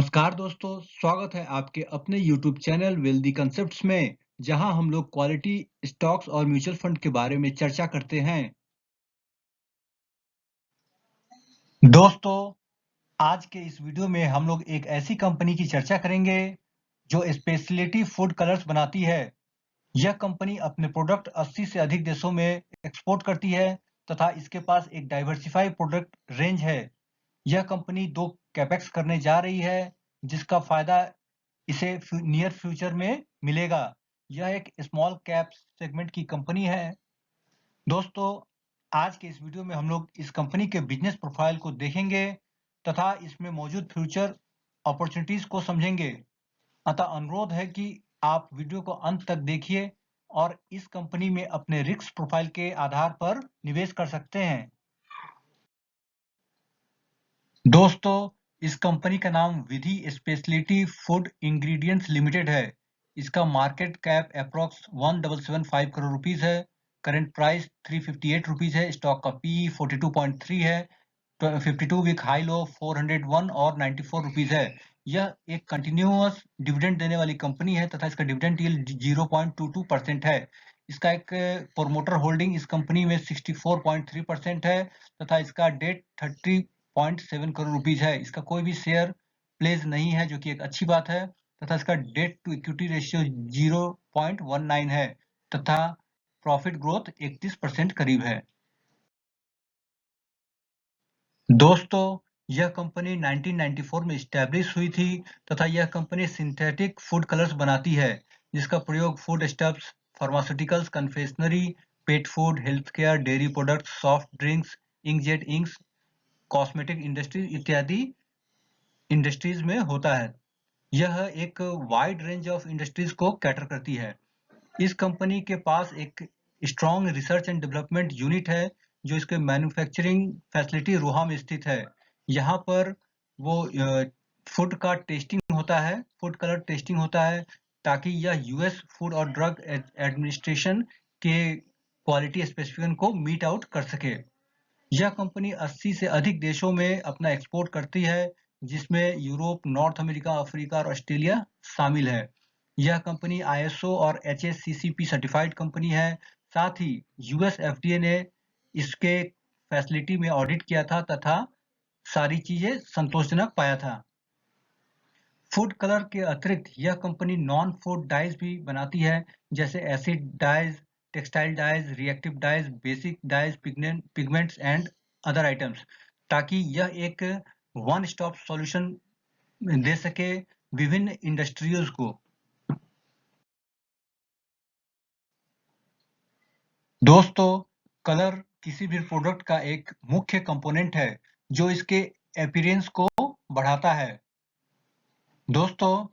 नमस्कार दोस्तों, स्वागत है आपके अपने YouTube चैनल वेल्दी कंसेप्ट्स में, जहां हम लोग क्वालिटी स्टॉक्स और म्यूचुअल फंड के बारे में चर्चा करते हैं। दोस्तों, आज के इस वीडियो में हम लोग एक ऐसी कंपनी की चर्चा करेंगे जो स्पेशलिटी फूड कलर्स बनाती है। यह कंपनी अपने प्रोडक्ट 80 से अधिक देशों में एक्सपोर्ट करती है तथा इसके पास एक डाइवर्सिफाइड प्रोडक्ट रेंज है। यह कंपनी दो कैपेक्स करने जा रही है, जिसका फायदा इसे नियर फ्यूचर में मिलेगा। यह एक स्मॉल कैप सेगमेंट की कंपनी है। दोस्तों, आज के इस वीडियो में हम लोग इस कंपनी के बिजनेस प्रोफाइल को देखेंगे तथा इसमें मौजूद फ्यूचर अपॉर्चुनिटीज को समझेंगे। अतः अनुरोध है कि आप वीडियो को अंत तक देखिए और इस कंपनी में अपने रिस्क प्रोफाइल के आधार पर निवेश कर सकते हैं। दोस्तों, इस कंपनी का नाम विधि स्पेशलिटी फूड इंग्रेडिएंट्स लिमिटेड है। इसका market cap approx 1775 crore rupees है। करंट प्राइस 358 रुपीस है। स्टॉक का पी 42.3 है। 52 वीक हाई लो 401 और 94 रुपीस है। यह एक कंटिन्यूअस डिविडेंड देने वाली कंपनी है तथा इसका डिविडेंड यील्ड 0.22% है। इसका एक प्रोमोटर होल्डिंग इस कंपनी में 64.3% है तथा इसका डेट 30.7 करोड़ रुपीस है। इसका कोई भी शेयर प्लेस नहीं है, जो कि एक अच्छी बात है तथा इसका डेट टू इक्विटी रेशियो 0.19 है तथा प्रॉफिट ग्रोथ 31% करीब है। दोस्तों, यह कंपनी 1994 में स्टैब्लिश हुई थी तथा यह कंपनी सिंथेटिक फूड कलर्स बनाती है, जिसका प्रयोग food stuffs, pharmaceuticals, confectionery, pet food, health care, dairy products, soft drinks, inkjet inks, cosmetic industry इत्यादि इंडस्ट्रीज में होता है। यह एक वाइड रेंज ऑफ इंडस्ट्रीज को कैटर करती है। इस कंपनी के पास एक strong research and development unit है, जो इसके मैन्युफैक्चरिंग फैसिलिटी रोहा में स्थित है। यहाँ पर वो फूड का टेस्टिंग होता है, फूड कलर टेस्टिंग होता है, ताकि यह यूएस फूड और ड्रग एडमिनिस्ट्रेशन के क्वालिटी स्पेसिफिकेशन को मीट आउट कर सके। यह कंपनी 80 से अधिक देशों में अपना एक्सपोर्ट करती है, जिसमें यूरोप, नॉर्थ अमेरिका, अफ्रीका और ऑस्ट्रेलिया शामिल है। यह कंपनी आईएसओ और एचएससीसीपी सर्टिफाइड कंपनी है। साथ ही यूएस एफडीए ने इसके फैसिलिटी में ऑडिट किया था तथा सारी चीजें संतोषजनक पाया था। फूड कलर के अतिरिक्त यह कंपनी नॉन फूड डाइज भी बनाती है, जैसे acid dyes, textile dyes, reactive dyes, basic dyes, pigments and other items, ताकि यह एक वन स्टॉप सॉल्यूशन दे सके विभिन्न इंडस्ट्रीज को। दोस्तों, कलर किसी भी प्रोडक्ट का एक मुख्य कंपोनेंट है जो इसके अपीयरेंस को बढ़ाता है। दोस्तों,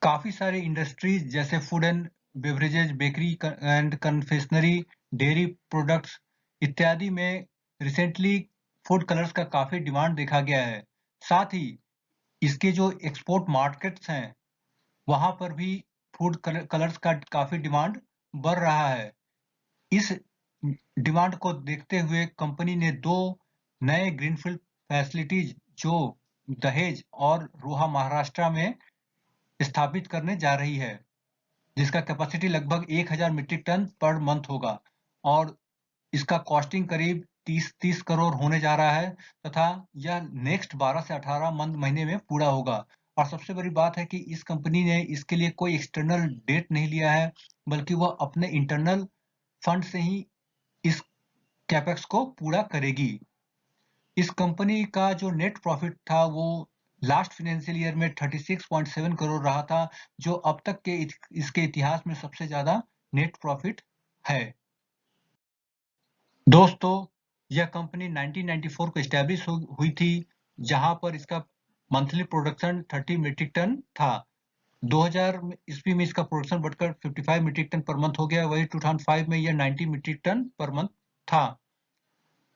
काफी सारे इंडस्ट्रीज जैसे food and beverages, bakery and confectionery, dairy products इत्यादि में रिसेंटली फूड कलर्स का काफी डिमांड देखा गया है। साथ ही इसके जो एक्सपोर्ट मार्केट्स हैं, वहां पर भी फूड कलर्स का काफी डिमांड बढ़ रहा है। इस डिमांड को देखते हुए कंपनी ने दो नए ग्रीनफील्ड फैसिलिटीज जो दहेज और रोहा महाराष्ट्र में स्थापित करने जा रही है, जिसका कैपेसिटी लगभग 1000 मीट्रिक टन पर मंथ होगा और इसका कॉस्टिंग करीब 30 करोड़ होने जा रहा है तथा यह नेक्स्ट 12 से 18 महीने में पूरा होगा। और सबसे बड़ी बात है कि इस कंपनी ने इसके लिए कोई एक्सटर्नल डेट नहीं लिया है, बल्कि वह अपने इंटरनल फंड से ही इस कैपेक्स को पूरा करेगी। इस कंपनी का जो नेट प्रॉफिट था वो लास्ट फाइनेंशियल ईयर में 36.7 करोड़ रहा था, जो अब तक के इसके इतिहास में सबसे ज्यादा नेट प्रॉफिट है। दोस्तों, यह कंपनी 1994 को एस्टैब्लिश हुई थी, जहां पर इसका मंथली प्रोडक्शन 30 मीट्रिक टन था। 2000 ईस्वी में इसका प्रोडक्शन बढ़कर 55 मीट्रिक टन पर मंथ हो गया। वही 2005 में यह 90 मीट्रिक टन पर मंथ था।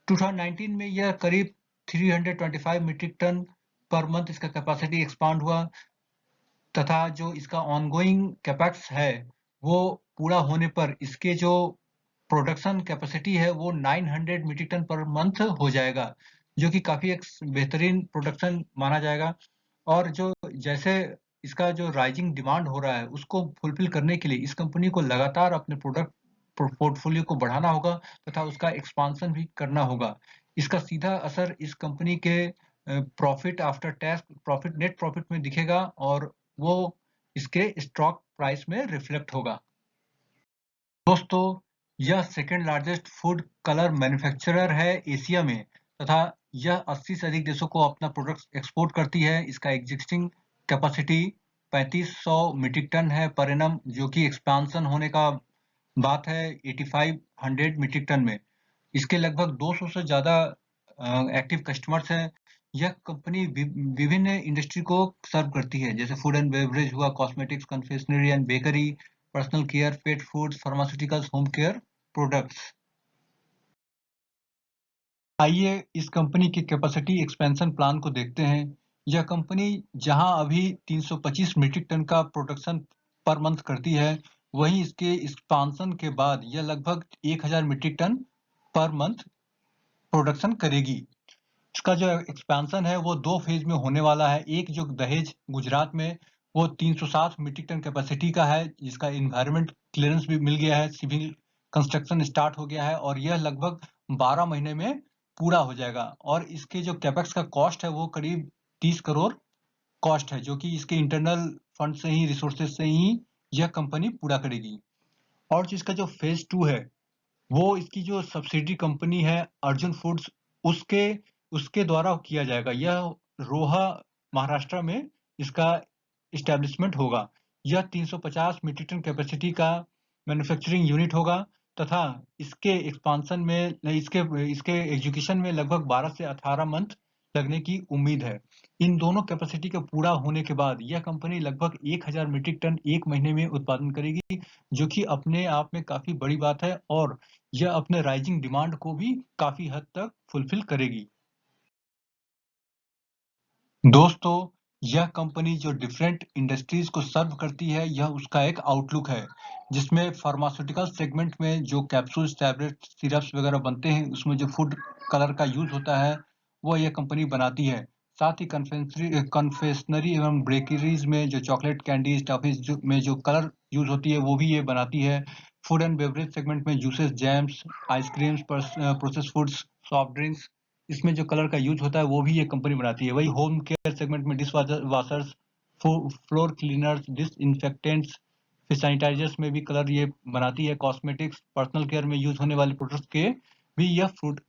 2019 में यह करीब 325 मीट्रिक टन पर मंथ इसका कैपेसिटी एक्सपांड हुआ तथा जो इसका ऑनगोइंग कैपेक्स है वो पूरा होने पर इसके जो प्रोडक्शन कैपेसिटी है वो 900 मीट्रिक टन पर मंथ हो जाएगा, जो कि काफी एक बेहतरीन प्रोडक्शन माना जाएगा। और जो जैसे इसका जो राइजिंग डिमांड हो रहा है, उसको फुलफिल करने के लिए इस कंपनी को लगातार अपने प्रोडक्ट पोर्टफोलियो को बढ़ाना होगा तथा उसका एक्सपांशन भी करना होगा। इसका सीधा असर इस कंपनी के profit after tax net profit में दिखेगा और वो इसके स्टॉक प्राइस में रिफ्लेक्ट होगा। दोस्तों, यह second largest food colour manufacturer है एशिया में तथा यह 80 से अधिक देशों को अपना प्रोडक्ट्स एक्सपोर्ट करती है। इसका एग्जिस्टिंग कैपेसिटी 3500 मीट्रिक टन है पर एनम, जो कि एक्सपेंशन होने का बात है 8500 मीट्रिक टन में। इसके लगभग 200 से ज़्यादा एक्टिव कस्टमर्स हैं। यह कंपनी विभिन्न इंडस्ट्री को सर्व करती है, जैसे फूड एंड बेवरेज हुआ, cosmetics, confectionery and bakery, personal care, pet foods, pharmaceuticals, home care products. आइए इस कंपनी के कैपेसिटी एक्सपेंशन प्लान को देखते हैं। यह कंपनी जहां अभी 325 मीट्रिक टन का प्रोडक्शन पर मंथ करती है, वहीं इसके एक्सपांशन के बाद यह लगभग 1000 मीट्रिक टन पर मंथ प्रोडक्शन करेगी। इसका जो एक्सपेंशन है वो 2 फेज में होने वाला है। एक जो दहेज गुजरात में वो 360 मीट्रिक टन कैपेसिटी का है, जिसका एनवायरनमेंट क्लियरेंस भी मिल गया है, सिविल कंस्ट्रक्शन स्टार्ट हो गया है और यह लगभग 12 महीने में पूरा हो जाएगा। और इसके जो कैपेक्स का कॉस्ट है वो करीब 30 करोड़ कॉस्ट है, जो कि इसके इंटरनल फंड से ही, रिसोर्सेज से ही यह कंपनी पूरा करेगी। और जिसका जो फेज 2 है वो इसकी जो सब्सिडी कंपनी है अर्जुन फूड्स, उसके उसके द्वारा किया जाएगा। यह रोहा महाराष्ट्र में इसका इस्टेब्लिशमेंट होगा। यह 350 मीट्रिक टन कैपेसिटी का मैन्युफैक्चरिंग यूनिट होगा तथा इसके एक्सपांशन में इसके इसके एग्जीक्यूशन में लगभग 12 से 18 मंथ लगने की उम्मीद है। इन दोनों कैपेसिटी के पूरा होने के बाद यह कंपनी लगभग 1000 मीट्रिक टन एक महीने में उत्पादन करेगी, जो कि अपने आप में काफी बड़ी बात है और यह अपने राइजिंग डिमांड को भी काफी हद तक फुलफिल करेगी। दोस्तों, यह कंपनी जो डिफरेंट इंडस्ट्रीज को सर्व करती है, यह उसका एक आउटलुक है, जिसमें फार्मास्यूटिकल सेगमेंट में जो कैप्सूल्स, टैबलेट, सिरप्स वगैरह बनते हैं, उसमें जो फूड कलर का यूज होता है, वो यह कंपनी बनाती है। साथ ही कन्फेक्शनरी एवं बेकरीज में जो चॉकलेट, कैंडीज, टॉफीज में जो कलर यूज होती है, वो भी ये बनाती है। फूड एंड बेवरेज सेगमेंट में juices, jams, ice creams, process foods, soft drinks, इसमें जो कलर का यूज होता है वो भी ये कंपनी बनाती है। वही होम केयर सेगमेंट में dish washers, floor cleaners, disinfectants, फिर सैनिटाइजर्स में भी कलर ये बनाती है। कॉस्मेटिक्स, पर्सनल केयर में यूज होने वाले प्रोडक्ट्स के भी यह फूड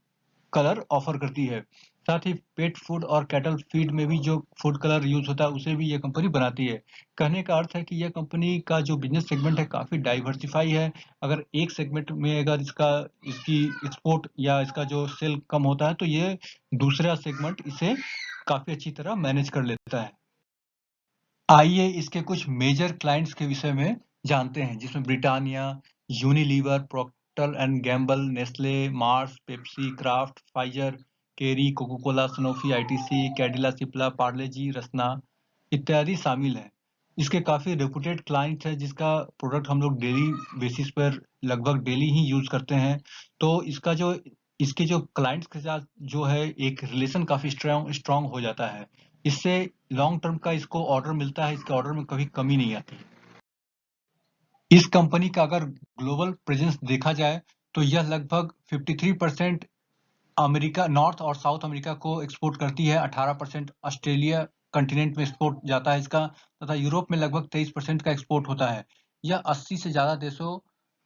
कलर ऑफर करती है। साथ ही पेट फूड और कैटल फीड में भी जो फूड कलर यूज होता है उसे भी ये कंपनी बनाती है। कहने का अर्थ है कि यह कंपनी का जो बिजनेस सेगमेंट है काफी डाइवर्सिफाई है। अगर एक सेगमेंट में अगर इसकी एक्सपोर्ट या इसका जो सेल कम होता है तो ये दूसरा सेगमेंट इसे काफी अच्छी तरह मैनेज कर लेता है। आइए इसके कुछ मेजर क्लाइंट्स के विषय में जानते हैं, जिसमें Britannia, Unilever, Procter and Gamble, Nestle, Mars, Pepsi, Kraft, Pfizer, Kerry, Coca Cola, Sanofi, ITC, Cadila, Cipla, Parle G, Rasna इत्यादि शामिल हैं। इसके काफी रेपुटेड क्लाइंट्स हैं, जिसका प्रोडक्ट हम लोग डेली बेसिस पर लगभग डेली ही यूज करते हैं। तो इसके जो क्लाइंट्स के साथ जो है एक रिलेशन काफी स्ट्रांग हो जाता है। इससे लॉन्ग टर्म का इसको ऑर्डर मिलता है, इसके ऑर्डर में कभी कमी नहीं आती। इस कंपनी का अगर ग्लोबल प्रेजेंस देखा जाए तो यह लगभग 53% अमेरिका, नॉर्थ और साउथ अमेरिका को एक्सपोर्ट करती है, 18% ऑस्ट्रेलिया कंटिनेंट में एक्सपोर्ट जाता है इसका, तथा यूरोप में लगभग 23% का एक्सपोर्ट होता है। यह 80 से ज्यादा देशों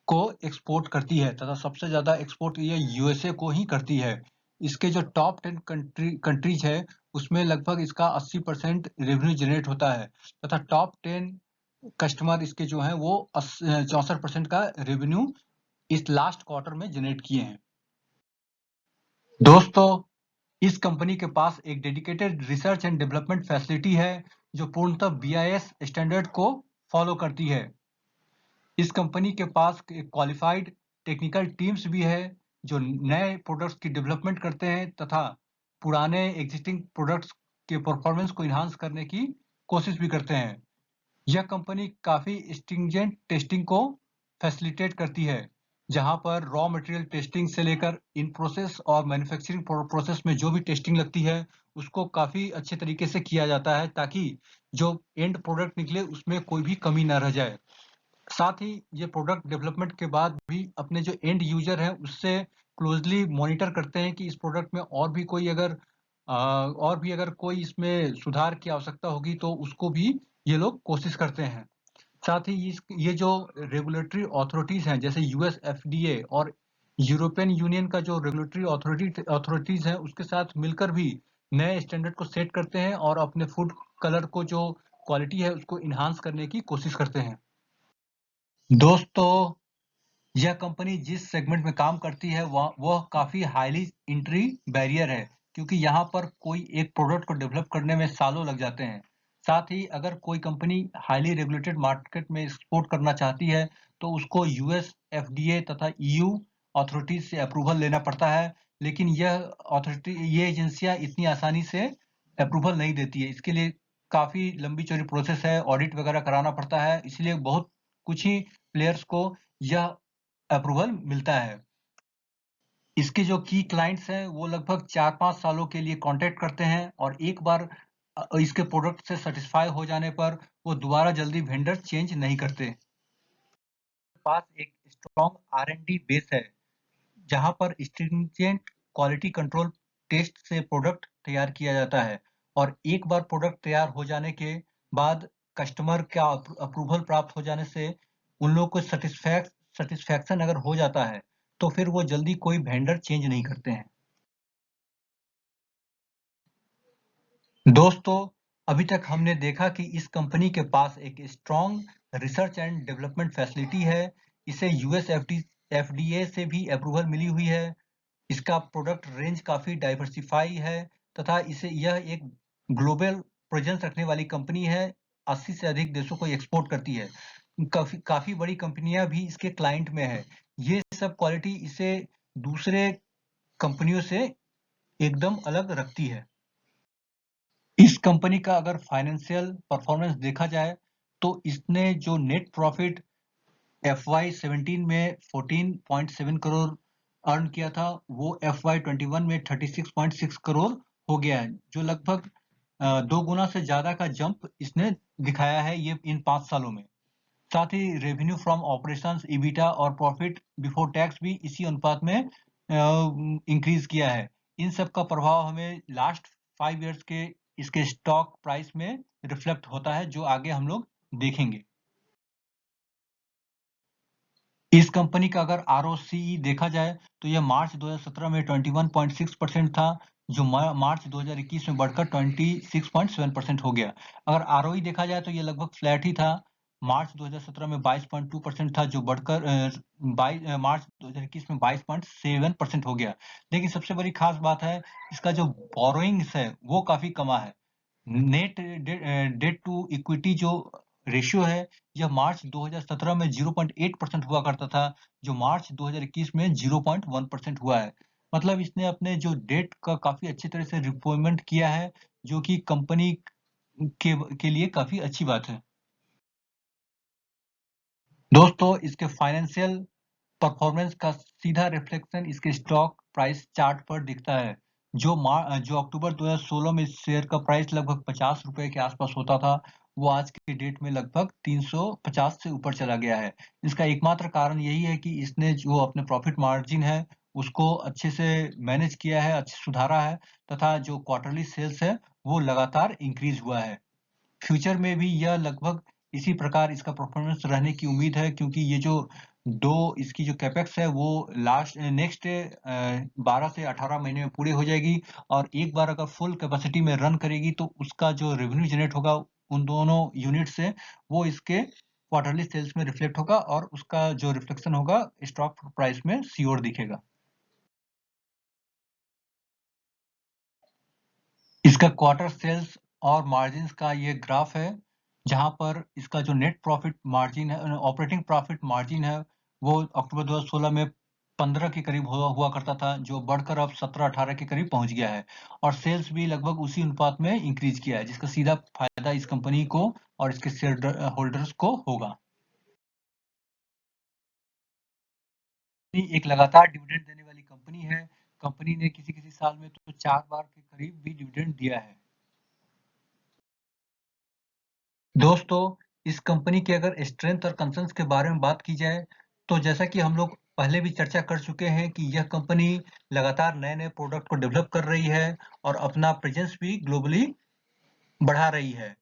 को एक्सपोर्ट करती है तथा सबसे ज्यादा एक्सपोर्ट ये यूएसए को ही करती है। इसके जो टॉप 10 कंट्रीज है उसमें लगभग इसका 80% रेवेन्यू जनरेट होता है तथा टॉप 10 कस्टमर इसके जो है वो 64% का रेवेन्यू इस लास्ट क्वार्टर में जनरेट किए हैं। दोस्तों, इस कंपनी के पास एक dedicated research and development facility है, जो पूर्णतः बीआईएस स्टैंडर्ड को फॉलो करती है। इस कंपनी के पास क्वालिफाइड टेक्निकल टीम्स भी है, जो नए प्रोडक्ट्स की डेवलपमेंट करते हैं तथा पुराने एग्जिस्टिंग प्रोडक्ट्स के परफॉर्मेंस को इन्हांस करने की कोशिश भी करते हैं। यह कंपनी काफी स्ट्रिंजेंट टेस्टिंग को फैसिलिटेट करती है, जहां पर रॉ मटेरियल टेस्टिंग से लेकर इन प्रोसेस और मैन्युफैक्चरिंग प्रोसेस में जो भी टेस्टिंग लगती है उसको काफ़ी अच्छे तरीके से किया जाता है ताकि जो एंड प्रोडक्ट निकले उसमें कोई भी कमी ना रह जाए। साथ ही ये प्रोडक्ट डेवलपमेंट के बाद भी अपने जो एंड यूज़र हैं उससे क्लोज़ली मॉनिटर करते हैं कि इस प्रोडक्ट में और भी अगर कोई इसमें सुधार की आवश्यकता होगी तो उसको भी ये लोग कोशिश करते हैं। साथ ही ये जो रेगुलेटरी अथॉरिटीज़ हैं जैसे यूएस एफडीए और यूरोपियन यूनियन का जो रेगुलेटरी अथॉरिटीज़ हैं उसके साथ मिलकर भी नए स्टैंडर्ड को सेट करते हैं और अपने फूड कलर को जो क्वालिटी है उसको एनहांस करने की कोशिश करते हैं। दोस्तों, यह कंपनी जिस सेगमेंट में काम करती है वह काफ़ी हाईली एंट्री बैरियर है क्योंकि यहाँ पर कोई एक प्रोडक्ट को डेवलप करने में सालों लग जाते हैं। साथ ही अगर कोई कंपनी हाईली रेगुलेटेड मार्केट में एक्सपोर्ट करना चाहती है तो उसको यूएस एफडीए तथा ईयू अथॉरिटीज से अप्रूवल लेना पड़ता है, लेकिन ये एजेंसियां इतनी आसानी से अप्रूवल नहीं देती है। इसके लिए काफ़ी लंबी चौड़ी प्रोसेस है, ऑडिट वगैरह कराना पड़ता है, इसलिए बहुत कुछ ही प्लेयर्स को यह अप्रूवल मिलता है। इसके जो की क्लाइंट्स हैं वो लगभग 4-5 सालों के लिए कॉन्टैक्ट करते हैं और एक बार इसके प्रोडक्ट से सैटिस्फाई हो जाने पर वो दोबारा जल्दी वेंडर चेंज नहीं करते। पास एक स्ट्रॉन्ग आर-एन-डी बेस है जहां पर स्ट्रिंजेंट क्वालिटी कंट्रोल टेस्ट से प्रोडक्ट तैयार किया जाता है और एक बार प्रोडक्ट तैयार हो जाने के बाद कस्टमर का अप्रूवल प्राप्त हो जाने से उन लोगों को सेटिस्फैक्शन अगर हो जाता है तो फिर वो जल्दी कोई वेंडर चेंज नहीं करते हैं। दोस्तों, अभी तक हमने देखा कि इस कंपनी के पास एक strong research and development facility है। इसे यूएस एफडीए से भी अप्रूवल मिली हुई है। इसका प्रोडक्ट रेंज काफ़ी डाइवर्सिफ़ाई है तथा इसे यह एक ग्लोबल प्रेज़ेंस रखने वाली कंपनी है, 80 से अधिक देशों को एक्सपोर्ट करती है। काफ़ी काफ़ी बड़ी कंपनियाँ भी इसके क्लाइंट में है। ये सब क्वालिटी इसे दूसरे कंपनियों से एकदम अलग रखती है। इस कंपनी का अगर फाइनेंशियल परफॉर्मेंस देखा जाए, तो इसने जो नेट प्रॉफ़िट FY17 में 14.7 करोड़ अर्न किया था, वो FY21 में 36.6 करोड़ हो गया है, जो लगभग 2 गुना से ज़्यादा का जंप इसने दिखाया है ये इन 5 सालों में। साथ ही रेवेन्यू फ्रॉम ऑपरेशंस, EBITDA और प्रॉफिट बिफोर टैक्स भी इसी अनुपात में इंक्रीज किया है। इन सब का प्रभाव हमें लास्ट 5 इयर्स के इसके स्टॉक प्राइस में रिफ्लेक्ट होता है, जो आगे हम लोग देखेंगे। इस कंपनी का अगर आरओसीई देखा जाए तो यह मार्च 2017 में 21.6% था, जो मार्च 2021 में बढ़कर 26.7% हो गया। अगर आरओई देखा जाए तो यह लगभग फ्लैट ही था। मार्च 2017 में 22% था, जो बढ़कर मार्च 2021 में 22.7% हो गया। लेकिन सबसे बड़ी खास बात है, इसका जो बोरोइंग्स है वो काफी कमा है। नेट डेट टू इक्विटी जो रेशियो है, यह मार्च 2017 में 0.8% हुआ करता था, जो मार्च 2021 में 0.1% हुआ है। मतलब इसने अपने जो डेट का काफी अच्छी तरह से रिपेमेंट किया है, जो कि कंपनी के लिए काफी अच्छी बात है। दोस्तों, इसके फाइनेंशियल परफॉर्मेंस का सीधा रिफ्लेक्शन इसके स्टॉक प्राइस चार्ट पर दिखता है। जो अक्टूबर 2016 में इस शेयर का प्राइस लगभग ₹50 के आसपास होता था, वो आज की डेट में लगभग 350 से ऊपर चला गया है। इसका एकमात्र कारण यही है कि इसने जो अपने प्रॉफिट मार्जिन है, उसको अच्छे से मैनेज किया है, अच्छे सुधारा है तथा जो क्वार्टरली सेल्स है, वो लगातार इंक्रीज हुआ है। फ्यूचर में भी यह लगभग इसी प्रकार इसका परफॉर्मेंस रहने की उम्मीद है, क्योंकि ये जो 2 इसकी जो कैपेक्स है वो नेक्स्ट 12 से 18 महीने में पूरी हो जाएगी और एक बार अगर फुल कैपेसिटी में रन करेगी तो उसका जो रेवेन्यू जनरेट होगा उन दोनों यूनिट से, वो इसके क्वार्टरली सेल्स में रिफ्लेक्ट होगा और उसका जो रिफ्लेक्शन होगा स्टॉक प्राइस में श्योर दिखेगा। इसका क्वार्टर सेल्स और मार्जिन्स का ये ग्राफ है, जहाँ पर इसका जो नेट प्रॉफिट मार्जिन है, ऑपरेटिंग प्रॉफिट मार्जिन है, वो अक्टूबर 2016 में 15 के करीब हुआ करता था, जो बढ़कर अब 17-18 के करीब पहुँच गया है और सेल्स भी लगभग उसी अनुपात में इंक्रीज किया है, जिसका सीधा फायदा इस कंपनी को और इसके शेयर होल्डर्स को होगा। एक लगातार डिविडेंड देने वाली कंपनी है। कंपनी ने किसी-किसी साल में तो 4 बार के करीब भी डिविडेंड दिया है। दोस्तों, इस कंपनी के अगर स्ट्रेंथ और कंसर्न्स के बारे में बात की जाए, तो जैसा कि हम लोग पहले भी चर्चा कर चुके हैं कि यह कंपनी लगातार नए-नए प्रोडक्ट को डेवलप कर रही है और अपना प्रेजेंस भी ग्लोबली बढ़ा रही है।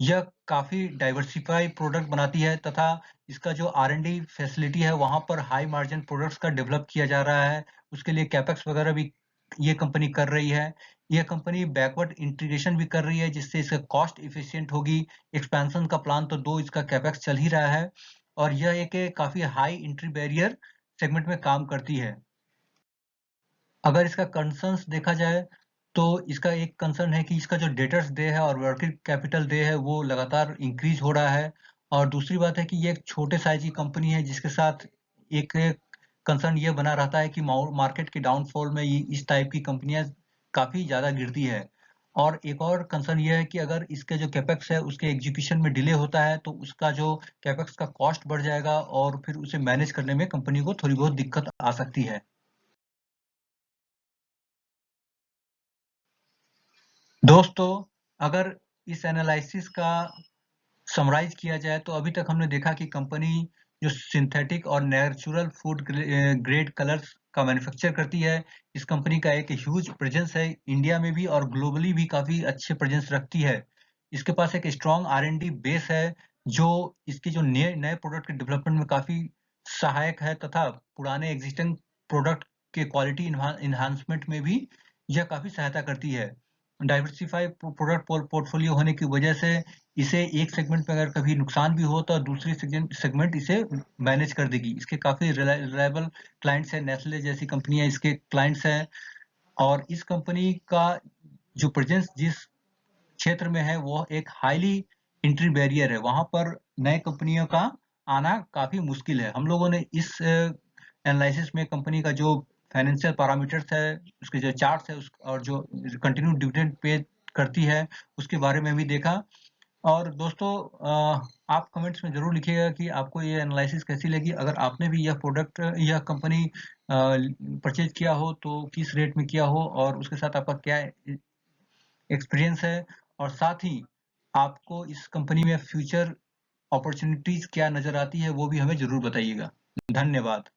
यह काफ़ी डाइवर्सिफ़ाई प्रोडक्ट बनाती है तथा इसका जो आर-एन-डी फैसिलिटी है, वहाँ पर हाई मार्जिन प्रोडक्ट्स का डेवलप किया जा रहा है। उसके लिए कैपेक्स वगैरह भी ये कंपनी कर रही है। यह कंपनी बैकवर्ड इंटीग्रेशन भी कर रही है, जिससे इसका कॉस्ट एफिशिएंट होगी। एक्सपेंशन का प्लान तो 2 इसका कैपेक्स चल ही रहा है और यह एक काफ़ी हाई एंट्री बैरियर सेगमेंट में काम करती है। अगर इसका कंसर्न्स देखा जाए, तो इसका एक कंसर्न है कि इसका जो डेटर्स डे है और वर्किंग कैपिटल डे है, वो लगातार इंक्रीज़ हो रहा है और दूसरी बात है कि ये एक छोटे साइज़ की कंपनी है, जिसके साथ एक कंसर्न ये बना रहता है कि मार्केट के डाउनफॉल में ये इस टाइप की कंपनियाँ काफ़ी ज़्यादा गिरती है। और एक और कंसर्न ये है कि अगर इसके जो कैपेक्स है, उसके एग्जीक्यूशन में डिले होता है, तो उसका जो कैपेक्स का कॉस्ट बढ़ जाएगा और फिर उसे मैनेज करने में कंपनी को थोड़ी बहुत दिक्कत आ सकती है। दोस्तों, अगर इस एनालिसिस का समराइज़ किया जाए तो अभी तक हमने देखा कि कंपनी जो सिंथेटिक और नेचुरल फूड ग्रेड कलर्स का मैन्युफैक्चर करती है, इस कंपनी का एक ह्यूज प्रेजेंस है इंडिया में भी और ग्लोबली भी काफ़ी अच्छे प्रेजेंस रखती है। इसके पास एक स्ट्रॉन्ग आर-एन-डी बेस है, जो इसके जो नए नए प्रोडक्ट के डेवलपमेंट में काफ़ी सहायक है तथा पुराने एक्जिस्टिंग प्रोडक्ट के क्वालिटी एनहांसमेंट में भी यह काफ़ी सहायता करती है। डाइवर्सिफाई प्रोडक्ट पोर्टफोलियो होने की वजह से इसे एक सेगमेंट में अगर कभी नुकसान भी हो तो दूसरी सेगमेंट इसे मैनेज कर देगी। इसके काफ़ी रिलायबल क्लाइंट्स हैं, नेस्ले जैसी कंपनियाँ इसके क्लाइंट्स हैं और इस कंपनी का जो प्रेजेंस जिस क्षेत्र में है वो एक हाईली एंट्री बैरियर है। वहाँ पर नए कंपनियों का आना काफ़ी मुश्किल है। हम लोगों ने इस एनालिसिस में कंपनी का जो फाइनेंशियल पैरामीटर्स है, उसके जो चार्ट्स है उस और जो कंटिन्यू डिविडेंड पे करती है, उसके बारे में भी देखा। और दोस्तों आप कमेंट्स में ज़रूर लिखिएगा कि आपको ये एनालिसिस कैसी लगी। अगर आपने भी यह कंपनी परचेज़ किया हो तो किस रेट में किया हो और उसके साथ आपका क्या एक्सपीरियंस है और साथ ही आपको इस कंपनी में फ्यूचर अपॉर्च्युनिटीज़ क्या नज़र आती है, वो भी हमें ज़रूर बताइएगा। धन्यवाद।